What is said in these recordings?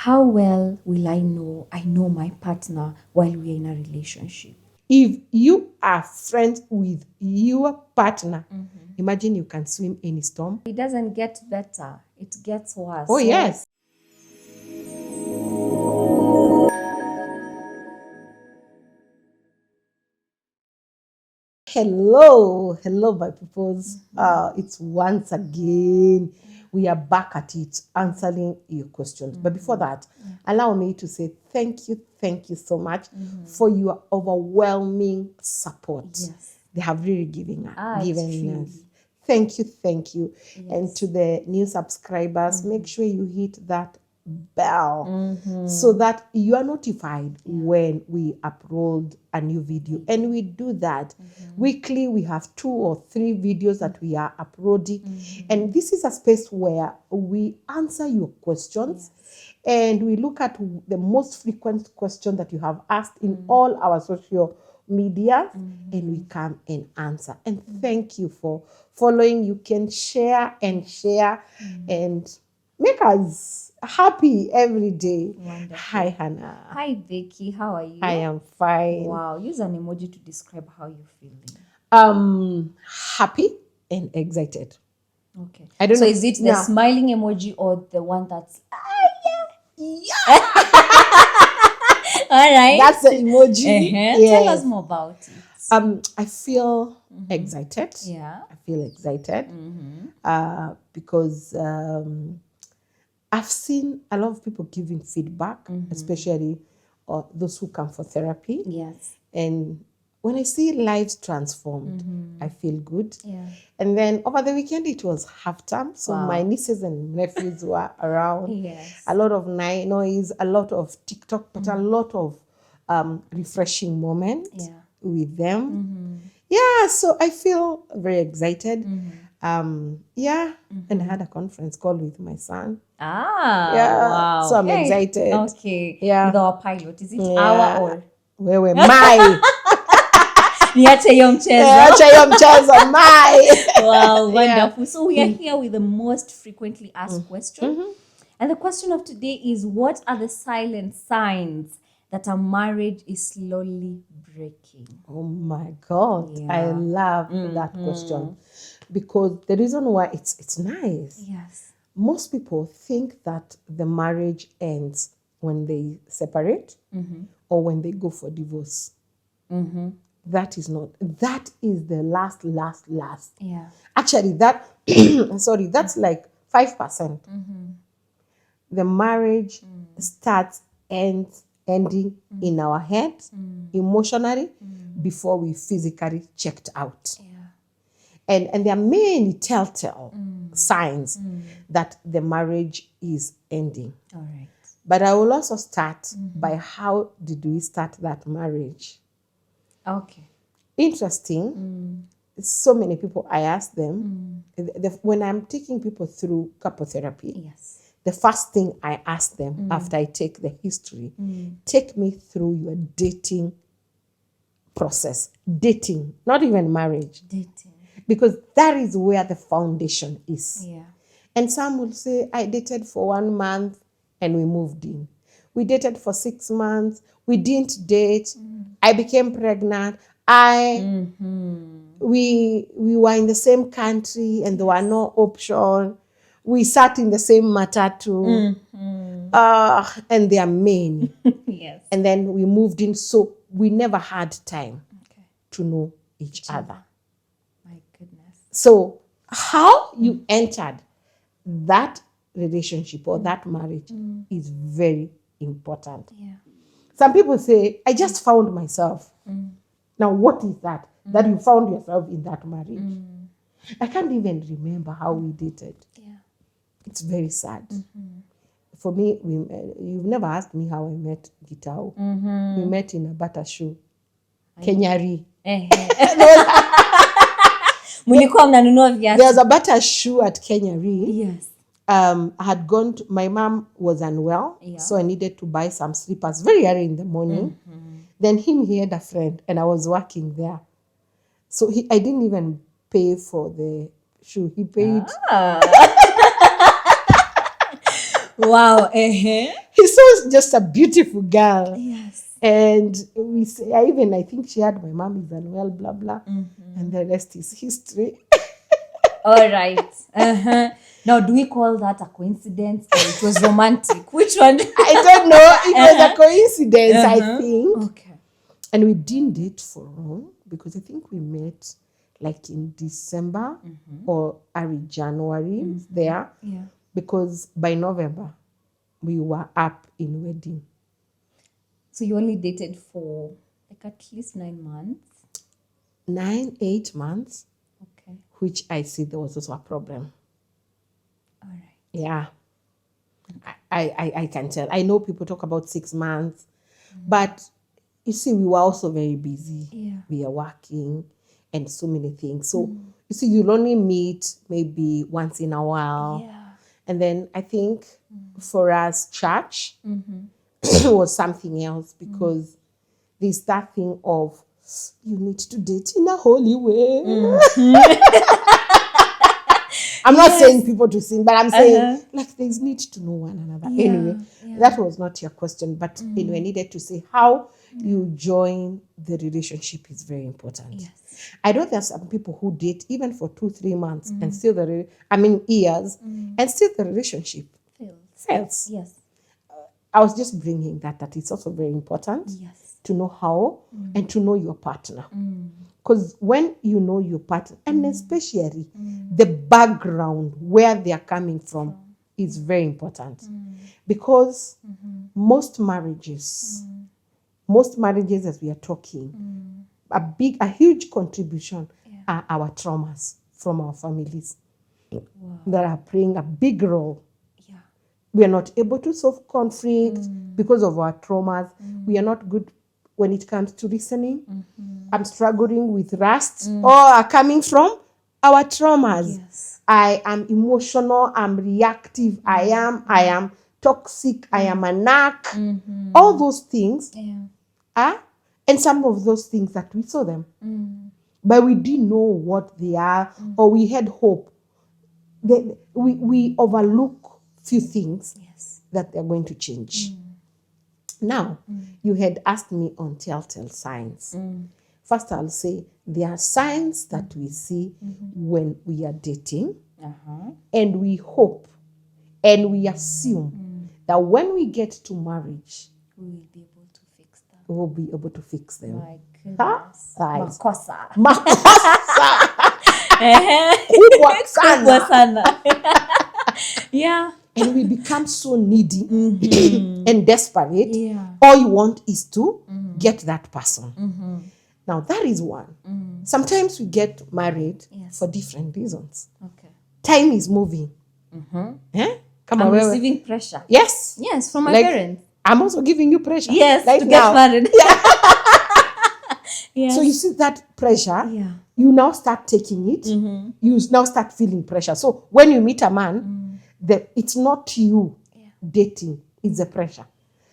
How well will I know my partner while we're in a relationship? If you are friends with your partner, imagine you can swim any storm. It doesn't get better, it gets worse. Oh, yes. Hello, my peoples. It's once again. We are back at it, answering your questions. But before that, allow me to say thank you so much for your overwhelming support. Yes. They have really given us. Thank you. Yes. And to the new subscribers, make sure you hit that bell so that you are notified when we upload a new video. And we do that weekly. We have 2 or 3 videos that we are uploading. And this is a space where we answer your questions and we look at the most frequent question that you have asked in all our social media, and we come and answer. And thank you for following. You can share and make us happy every day. Wonderful. Hi, Hannah. Hi, Becky. How are you? I am fine. Wow. Use an emoji to describe how you're feeling. Happy and excited. Okay. I don't know. Is it the smiling emoji or the one that's yeah. All right? That's the emoji. Yes. Tell us more about it. I feel excited. Yeah. I feel excited because I've seen a lot of people giving feedback, especially those who come for therapy. Yes. And when I see lives transformed, I feel good. Yeah. And then over the weekend, it was half term. So my nieces and nephews were around. Yes. A lot of noise, a lot of TikTok, but a lot of refreshing moments with them. Yeah, so I feel very excited. And I had a conference call with my son. Wow. So I'm excited. Okay. Yeah. With our pilot. Is it our or? Wewe my. Niache yung mchezo. My. Wow, wonderful. So we are here with the most frequently asked question. And the question of today is, what are the silent signs that a marriage is slowly breaking? Oh my God. I love that question. Because the reason why it's nice. Yes. Most people think that the marriage ends when they separate or when they go for divorce. That is not. That is the last. Yeah. Actually, that's like 5%. The marriage starts ending in our head emotionally before we physically checked out. And there are many telltale signs that the marriage is ending. All right. But I will also start by how did we start that marriage? Okay. Interesting. So many people, I ask them, when I'm taking people through couple therapy, the first thing I ask them after I take the history, take me through your dating process. Dating, not even marriage. Dating. Because that is where the foundation is. Yeah. And some will say, I dated for 1 month and we moved in. We dated for 6 months. We didn't date. I became pregnant. We were in the same country and there were no option. We sat in the same matatu. And there are many. Yes. And then we moved in. So we never had time to know each other. My goodness. So how you entered that relationship or that marriage is very important. Yeah. Some people say, I just found myself. Now, what is that? That you found yourself in that marriage. I can't even remember how we dated. Yeah. It's very sad. For me, you've never asked me how I met Gitau. We met in a butter shoe. Kenyari. There's a butter shoe at Kenyari. Yes. I had gone to, my mom was unwell, so I needed to buy some slippers very early in the morning. Then he had a friend, and I was working there. So I didn't even pay for the shoe. He paid. Wow. Uh-huh. He saw just a beautiful girl. Yes. And we say, I think she had my mom is unwell, blah, blah. And the rest is history. All right. Uh-huh. Now, do we call that a coincidence or it was romantic? Which one? I don't know. It was a coincidence, I think. Okay. And we didn't date for long because I think we met like in December or early January there. Yeah. Because by November, we were up in wedding. So you only dated for like at least 9 months? 8 months, Okay. which I see there was also a problem. All right. Yeah. I can tell. I know people talk about 6 months, but you see, we were also very busy. Yeah. We are working and so many things. So you see, you'll only meet maybe once in a while. Yeah. And then I think for us, church was something else because there's that thing of you need to date in a holy way. I'm not saying people to sin, but I'm saying like there's need to know one another. Yeah, Anyway, that was not your question, but anyway, I needed to say how you join the relationship is very important. Yes. I know there's some people who date even for 2-3 months and still years, and still the relationship fails. Yes. I was just bringing that it's also very important Yes. to know how and to know your partner. Because when you know your partner, and especially the background where they are coming from is very important. Because most marriages as we are talking, a huge contribution are our traumas from our families that are playing a big role. Yeah. We are not able to solve conflict because of our traumas. We are not good when it comes to listening. I'm struggling with rust or are coming from our traumas. Yes. I am emotional, I'm reactive, I am toxic, I am a narc. All those things are, and some of those things that we saw them. But we didn't know what they are, or we had hope. We overlook few things that they're going to change. Now, you had asked me on telltale signs. First, I'll say there are signs that we see when we are dating, and we hope and we assume that when we get to marriage, We will be able to fix that. we will be able to fix them. My goodness. Guys. Makosa. Kubwa sana. Kubwa sana. Yeah. And we become so needy and desperate. Yeah. All you want is to get that person. Now, that is one. Sometimes we get married for different reasons. Okay. Time is moving. Come I'm on, receiving pressure. Yes. Yes, from my Like, parents. I'm also giving you pressure. Yes, like to now. get married. Yes. So you see that pressure, Yeah. you now start taking it. You now start feeling pressure. So when you meet a man, it's not you dating, it's the pressure.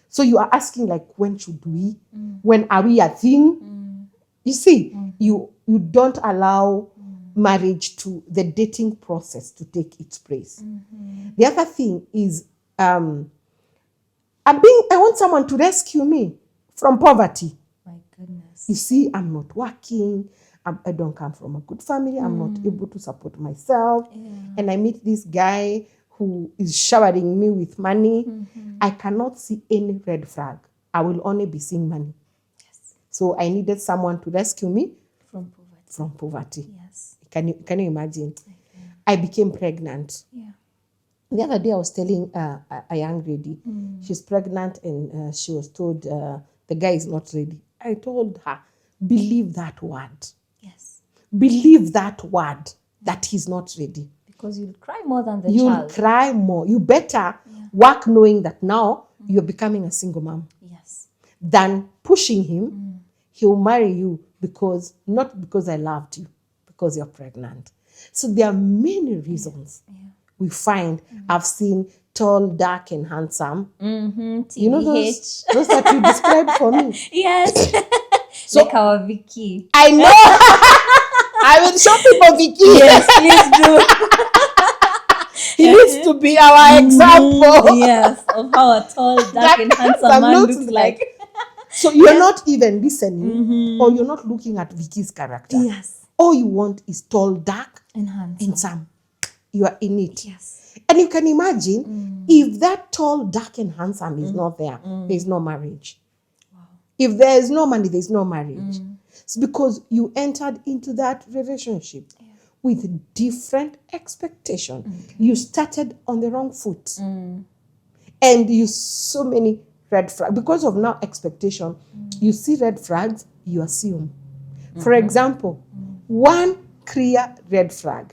So you are asking like, when should we? When are we a thing? You see, you don't allow marriage to the dating process to take its place. The other thing is I want someone to rescue me from poverty. My goodness. You see, I'm not working. I don't come from a good family. I'm not able to support myself. And I meet this guy who is showering me with money. I cannot see any red flag. I will only be seeing money. Yes. So I needed someone to rescue me From poverty. Yes. Can you imagine? I became pregnant. Yeah. The other day I was telling a young lady, she's pregnant and she was told the guy is not ready. I told her, believe that word. Yes. Believe that word that he's not ready. Because you'll cry more than the You'll child. cry more. You better work knowing that now you're becoming a single mom. Yes. Than pushing him, he'll marry you not because I loved you, because you're pregnant. So there are many reasons we find. I've seen tall, dark, and handsome. You know those that you described for me? Yes. So, like our Vicky. I know. I will show people Vicky. Yes, please do. He needs to be our example. Yes, of how a tall, dark, and handsome man looks looks like. So you're not even listening, or you're not looking at Vicky's character. Yes. All you want is tall, dark, And handsome. handsome. You are in it. Yes. And you can imagine if that tall, dark, and handsome is not there, there's no marriage. Wow. If there is no money, there's no marriage. It's because you entered into that relationship with different expectation. You started on the wrong foot. And you so many red flags. Because of now expectation, you see red flags, you assume. For example, one clear red flag.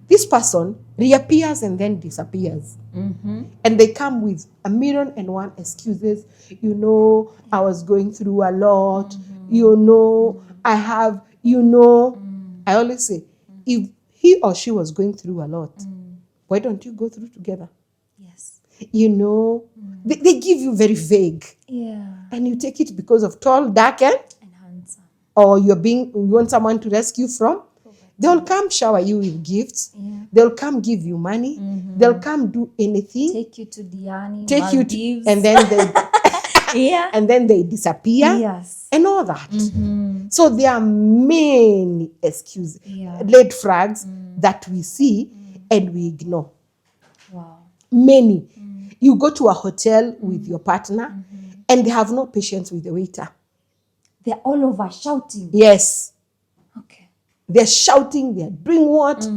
This person reappears and then disappears. And they come with 1,000,001 excuses. You know, I was going through a lot. You know, I have, you know. I always say, if he or she was going through a lot, why don't you go through together? Yes. You know, they give you very vague. Yeah. And you take it because of tall, dark, and handsome. Or you want someone to rescue from. They'll come shower you with gifts. Yeah. They'll come give you money. They'll come do anything. Take you to Diani, Take you Maldives. to, and then they and then they disappear. Yes. And all that. So there are many excuses, red flags that we see and we ignore. Wow. Many. You go to a hotel with your partner and they have no patience with the waiter. They're all over shouting. Yes. Okay. They're shouting, they're doing what?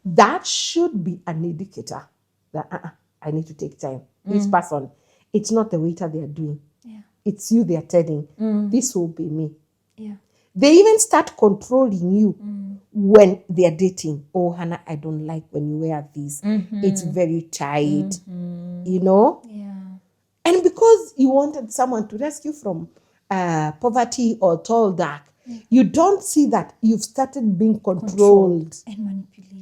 That should be an indicator that I need to take time. This person, it's not the waiter they are doing. Yeah. It's you they are telling. This will be me. Yeah. They even start controlling you when they are dating. Oh, Hannah, I don't like when you wear this. It's very tight. You know? Yeah. And because you wanted someone to rescue from poverty or tall, dark, you don't see that you've started being controlled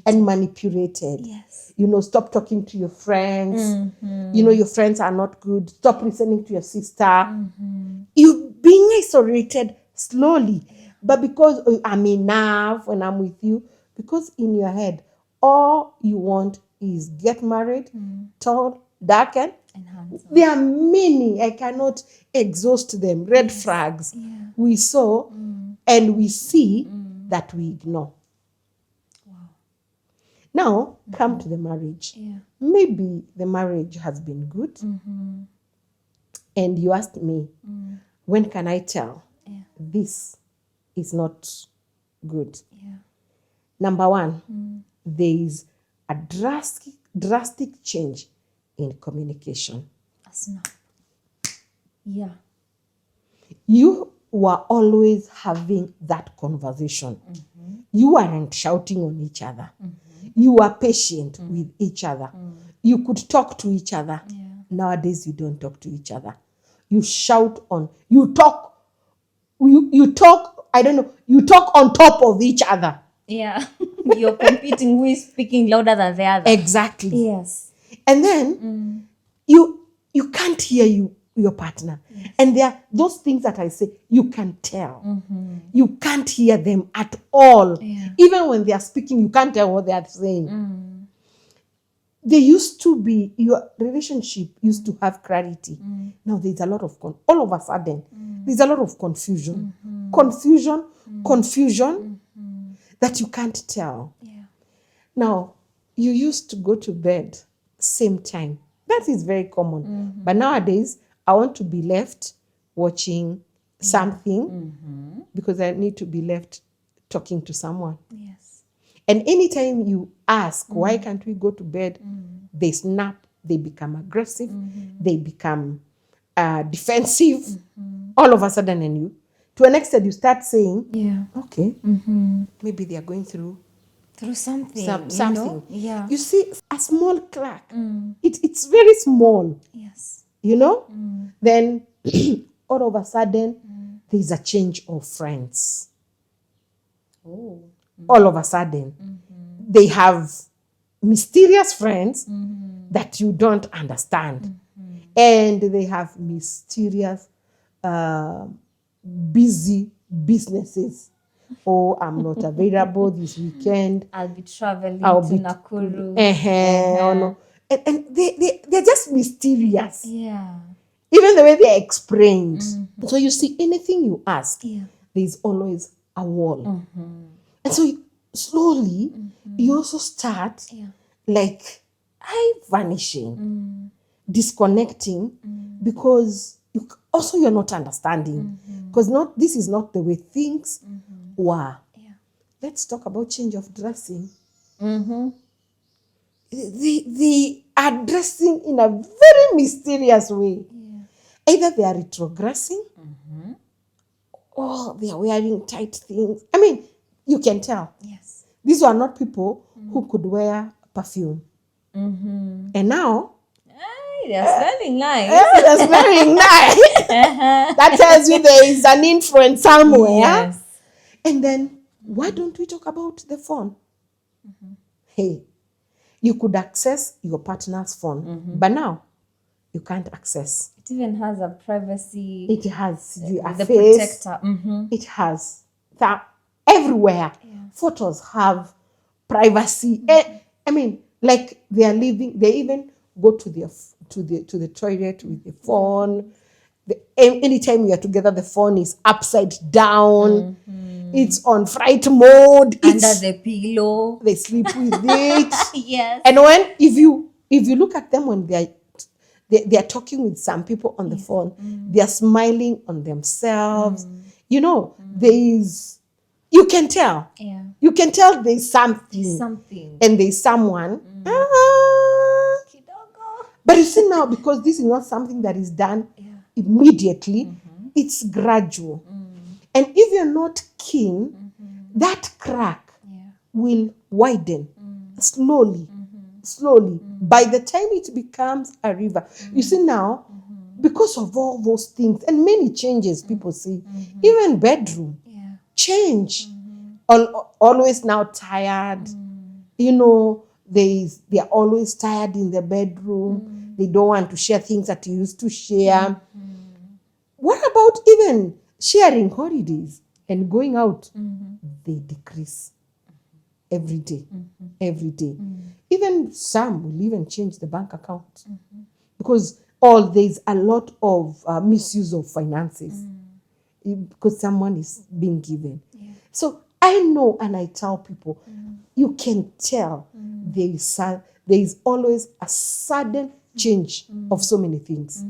and manipulated. Yes. You know, stop talking to your friends. You know, your friends are not good. Stop listening to your sister. You're being isolated slowly. But because I'm enough when I'm with you, because in your head, all you want is get married, tall, dark, and handsome. There are many, I cannot exhaust them, red flags we saw and we see that we ignore. Wow. Now, come to the marriage. Yeah. Maybe the marriage has been good. And you asked me, when can I tell this is not good? Yeah. Number one, there is a drastic change in communication. A snap. Yeah. You were always having that conversation. You weren't shouting on each other. You were patient with each other. You could talk to each other. Yeah. Nowadays, you don't talk to each other. You shout on, you talk, you talk, I don't know, you talk on top of each other. Yeah. You're competing who is speaking louder than the other. Exactly. Yes. And then you can't hear your partner. Yes. And there are those things that I say, you can tell. You can't hear them at all. Yeah. Even when they are speaking, you can't tell what they are saying. They used to be, your relationship used to have clarity. Now there's a lot of, all of a sudden, there's a lot of confusion. Confusion that you can't tell. Yeah. Now, you used to go to bed same time. That is very common. But nowadays, I want to be left watching something because I need to be left talking to someone. Yes. And anytime you ask, why can't we go to bed? They snap, they become aggressive, they become defensive, all of a sudden, and you, to an extent, you start saying, okay, maybe they are going through something. something. You know? Yeah. You see, a small crack, it's very small. Yes. You know? Then all of a sudden, there's a change of friends. Oh. All of a sudden, they have mysterious friends that you don't understand. And they have mysterious, busy businesses. Oh, I'm not available this weekend. I'll be traveling to Nakuru. Oh, no. And they're just mysterious. Yeah. Even the way they're explained. So you see, anything you ask, Yeah. there's always a wall. And so slowly, you also start Yeah. like vanishing, disconnecting, because you're not understanding. Because this is not the way things were. Yeah. Let's talk about change of dressing. They are dressing in a very mysterious way. Yeah. Either they are retrogressing or they are wearing tight things. I mean, you can tell. Yes. These were not people who could wear perfume. And now, They're smelling nice. they're smelling nice. That tells you there is an influence somewhere. Yes. And then, why don't we talk about the phone? Hey, you could access your partner's phone, but now you can't access. It even has a privacy. It has a the face. protector. It has that everywhere. Photos have privacy. I mean, like they are living. They even go to the toilet with the phone. Anytime you are together, the phone is upside down. It's on flight mode. Under the pillow. They sleep with it. Yes. And if you look at them when they are talking with some people on the phone, they are smiling on themselves. You know, you can tell. Yeah. You can tell there's something. Something. And there's someone. Kidogo. But you see now, because this is not something that is done immediately, it's gradual. And if you're not keen, that crack will widen slowly. By the time it becomes a river. You see now, because of all those things and many changes people see, even bedroom change. Always now tired. You know, they're always tired in the bedroom. They don't want to share things that you used to share. What about even sharing holidays and going out? They decrease every day. Every day. Even some will even change the bank account because there's a lot of misuse of finances because someone is being given. So I know, and I tell people, you can tell there is always a sudden change of so many things.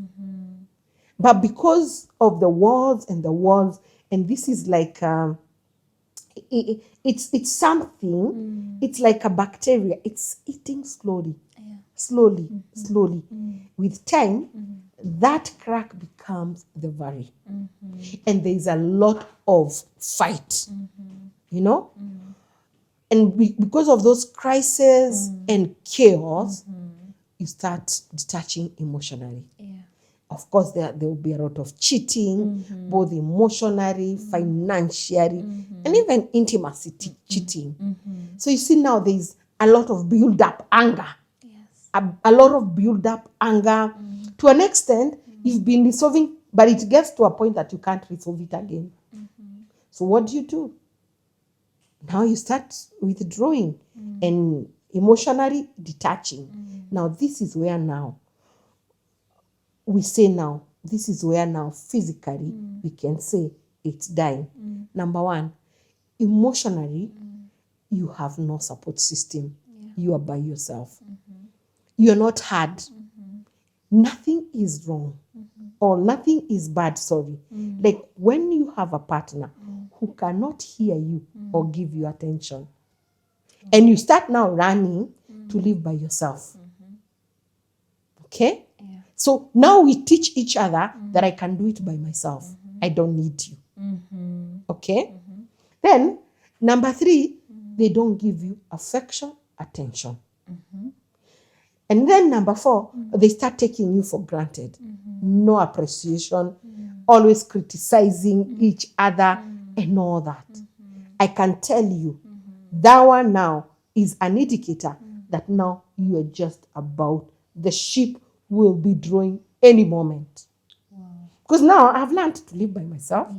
But because of the walls, and this is like it's something. It's like a bacteria. It's eating slowly. With time, that crack becomes the worry. And there's a lot of fight, you know? And because of those crises and chaos, you start detaching emotionally. Of course, there will be a lot of cheating, both emotionally, financially, and even intimacy cheating. So you see now there's a lot of build-up anger. A lot of build-up anger. To an extent, you've been resolving, but it gets to a point that you can't resolve it again. So what do? Now you start withdrawing and emotionally detaching. Now this is where now we say this is where now physically we can say it's dying. Number one, emotionally, you have no support system. You are by yourself. You're not heard. Nothing is wrong or nothing is bad, sorry. Like when you have a partner who cannot hear you or give you attention, and you start now running to live by yourself. Okay? So now we teach each other that I can do it by myself. I don't need you. Okay? Then, number 3, they don't give you affection, attention. And then number 4, they start taking you for granted. No appreciation, always criticizing each other and all that. I can tell you, that one now is an indicator that now you are just about, the ship will be drawing any moment. Because now I've learned to live by myself.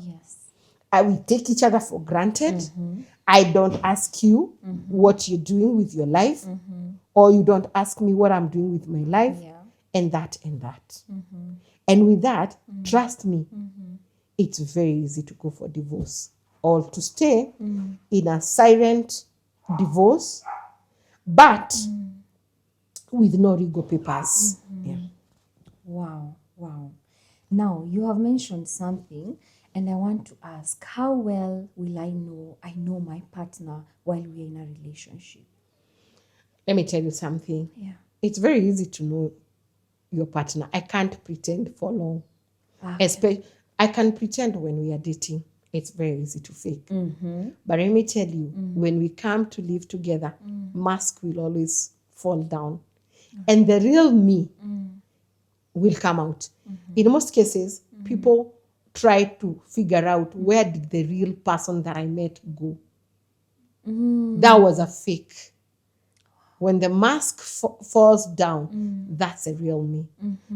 I will take each other for granted. I don't ask you what you're doing with your life or you don't ask me what I'm doing with my life, Yeah. and that and that. And with that, trust me, it's very easy to go for divorce or to stay in a silent divorce, but with no legal papers. Yeah. Wow, wow. Now, you have mentioned something, and I want to ask, how well will I know my partner while we are in a relationship? Let me tell you something. Yeah. It's very easy to know your partner. I can't pretend for long. Okay. I can pretend when we are dating. It's very easy to fake. But let me tell you, when we come to live together, mask will always fall down. And the real me will come out. In most cases, people try to figure out where did the real person that I met go. That was a fake. When the mask falls down, that's a real me.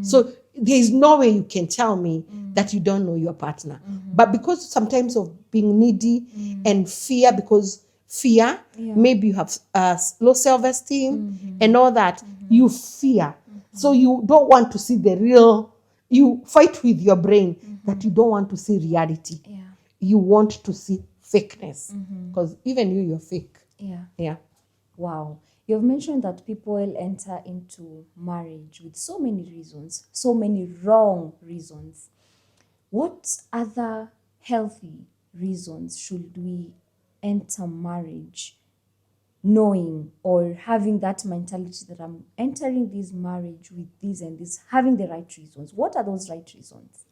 So there's no way you can tell me that you don't know your partner. But because sometimes of being needy and fear, because fear, maybe you have low self-esteem and all that, you fear. So you don't want to see the real, you fight with your brain that you don't want to see reality. Yeah. You want to see fakeness. Because even you're fake. Yeah. Yeah. Wow. You've mentioned that people enter into marriage with so many reasons, so many wrong reasons. What other healthy reasons should we enter marriage knowing or having that mentality that I'm entering this marriage with this and this, having the right reasons? What are those right reasons?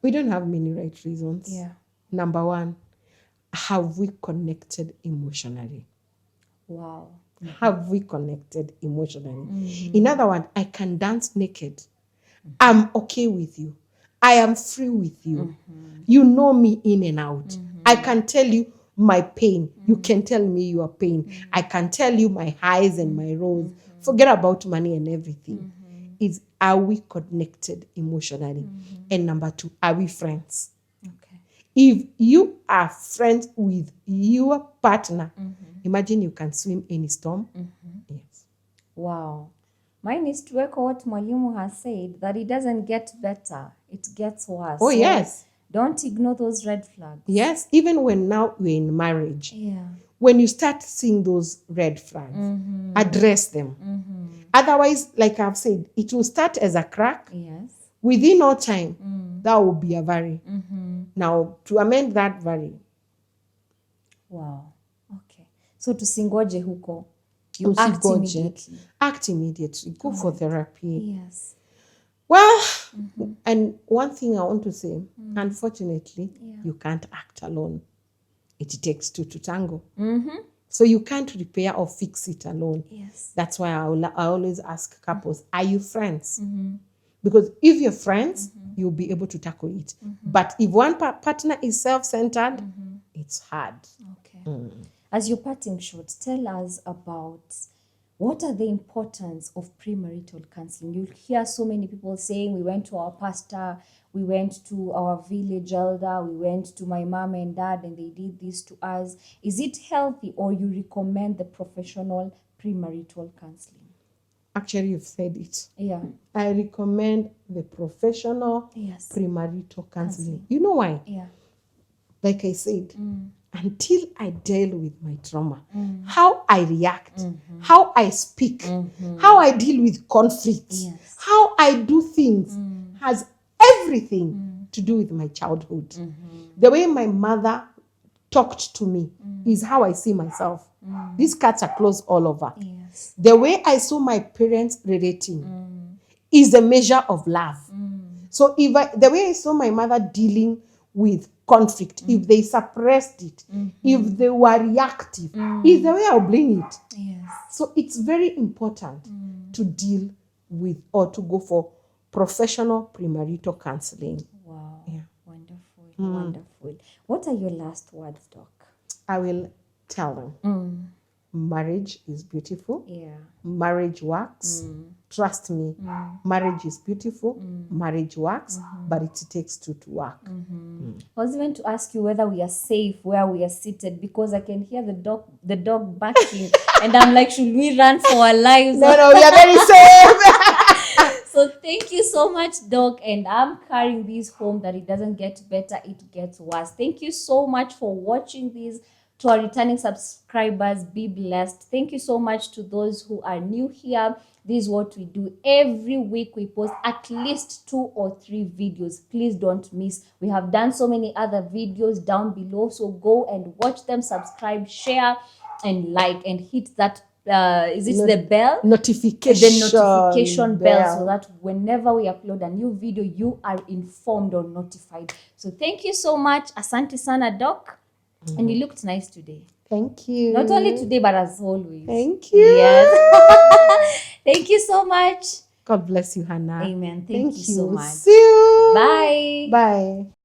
We don't have many right reasons. Yeah. Number one, have we connected emotionally? Wow. Have we connected emotionally? In other words, I can dance naked. I'm okay with you. I am free with you. You know me in and out. I can tell you my pain. You can tell me your pain. I can tell you my highs and my lows. Forget about money and everything. Are we connected emotionally? And number two, are we friends? Okay. If you are friends with your partner, imagine you can swim any storm. Yes. Wow. Mine is to echo what Mwalimu has said, that it doesn't get better, it gets worse. Oh, So yes. don't ignore those red flags. Yes. Even when now we're in marriage, Yeah. when you start seeing those red flags, address them. Otherwise, like I've said, it will start as a crack. Yes. Within no time, that will be a valley. Now, to amend that valley, Wow. Okay. So tusingoje huko. You act usigoje. immediately. Act immediately. Go for therapy. Yes. Well, and one thing I want to say, unfortunately, you can't act alone. It takes two to tango. So you can't repair or fix it alone. Yes. That's why I always ask couples, are you friends? Because if you're friends, you'll be able to tackle it. But if one partner is self-centered, it's hard. Okay. As your parting shot, tell us about what are the importance of premarital counseling. You hear so many people saying, we went to our pastor, we went to our village elder, we went to my mom and dad, and they did this to us. Is it healthy, or you recommend the professional premarital counseling? Actually, you've said it. Yeah. I recommend the professional Yes. premarital counseling. You know why? Yeah. Like I said, until I deal with my trauma, how I react, how I speak, how I deal with conflict, Yes. how I do things has everything to do with my childhood. The way my mother talked to me is how I see myself. These cuts are close all over. Yes. The way I saw my parents relating is a measure of love. So the way I saw my mother dealing with conflict, if they suppressed it, if they were reactive, is the way I'll bring it. Yes. So it's very important to deal with or to go for professional premarital counseling. Wow. Yeah. Wonderful. Wonderful. What are your last words, Doc? I will tell them. marriage is beautiful. Yeah. Marriage works. Trust me, marriage is beautiful. Marriage works, but it takes two to work. I was even to ask you whether we are safe where we are seated, because I can hear the dog barking, and I'm like, should we run for our lives? No, we are very safe. So thank you so much, dog. And I'm carrying this home that it doesn't get better, it gets worse. Thank you so much for watching this. To our returning subscribers, be blessed. Thank you so much to those who are new here. This is what we do. Every week we post at least 2 or 3 videos. Please don't miss. We have done so many other videos down below. So go and watch them, subscribe, share, and like, and hit that the bell? Notification. The notification bell, so that whenever we upload a new video, you are informed or notified. So thank you so much. Asante sana, Doc. And you looked nice today. Thank you. Not only today, but as always. Thank you. Yes. Thank you so much. God bless you, Hannah. Amen. Thank you so much. See you. Bye. Bye.